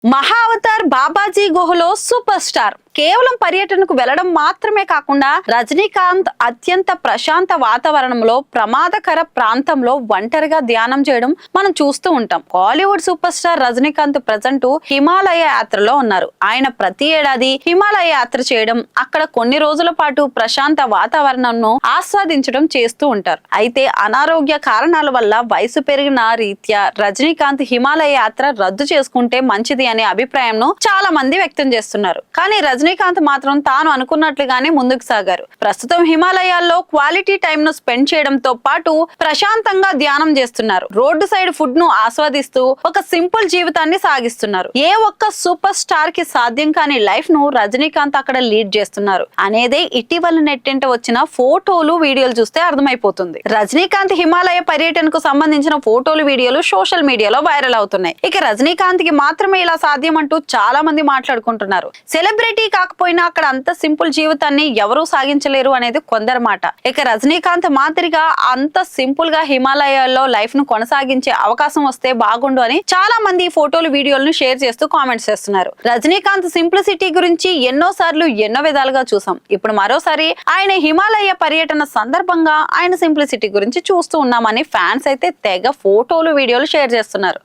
మహావతార్ బాబాజీ గుహలో super star కేవలం పర్యటనకు వెళ్లడం మాత్రమే కాకుండా రజనీకాంత్ అత్యంత ప్రశాంత వాతావరణంలో ప్రమాదకర ప్రాంతంలో ఒంటరిగా ధ్యానం చేయడం మనం చూస్తూ ఉంటాం. Bollywood super star Rajinikanth present Himalaya యాత్రలో ఉన్నారు. ఆయన ప్రతి ఏడాది హిమాలయ యాత్ర చేయడం, అక్కడ కొన్ని రోజుల పాటు ప్రశాంత వాతావరణంను ఆస్వాదించడం చేస్తూ ఉంటారు. అయితే అనారోగ్య కారణాల వల్ల వయసు పెరిగిన రీత్యా రజనీకాంత్ హిమాలయ యాత్ర రద్దు చేసుకుంటే మంచిది అనే అభిప్రాయంను చాలా మంది వ్యక్తం చేస్తున్నారు. కానీ రజనీకాంత్ మాత్రం తాను అనుకున్నట్లుగానే ముందుకు సాగారు. ప్రస్తుతం హిమాలయాల్లో క్వాలిటీ టైం ను స్పెండ్ చేయడంతో పాటు ప్రశాంతంగా ధ్యానం చేస్తున్నారు. రోడ్డు సైడ్ ఫుడ్ ను ఆస్వాదిస్తూ ఒక సింపుల్ జీవితాన్ని సాగిస్తున్నారు. ఏ ఒక్క సూపర్ స్టార్ కి సాధ్యం కాని లైఫ్ ను రజనీకాంత్ అక్కడ లీడ్ చేస్తున్నారు అనేదే ఇటీవల నెట్టింట వచ్చిన ఫోటోలు వీడియోలు చూస్తే అర్థమైపోతుంది. రజనీకాంత్ హిమాలయ పర్యటనకు సంబంధించిన ఫోటోలు వీడియోలు సోషల్ మీడియాలో వైరల్ అవుతున్నాయి. ఇక రజనీకాంత్ కి మాత్రమే ఇలా సాధ్యం అంటూ చాలా మంది మాట్లాడుకుంటున్నారు. సెలబ్రిటీ కాకపోయినా అక్కడ అంత సింపుల్ జీవితాన్ని ఎవరూ సాగించలేరు అనేది కొందరి మాట. ఇక రజనీకాంత్ మాదిరిగా అంత సింపుల్ గా హిమాలయాల్లో లైఫ్ ను కొనసాగించే అవకాశం వస్తే బాగుండు అని చాలా మంది ఫోటోలు వీడియోలను షేర్ చేస్తూ కామెంట్స్ చేస్తున్నారు. రజనీకాంత్ సింప్లిసిటీ గురించి ఎన్నో సార్లు ఎన్నో విధాలుగా చూసాం. ఇప్పుడు మరోసారి ఆయన హిమాలయ పర్యటన సందర్భంగా ఆయన సింప్లిసిటీ గురించి చూస్తూ ఉన్నామని ఫ్యాన్స్ అయితే తెగ ఫోటోలు వీడియోలు షేర్ చేస్తున్నారు.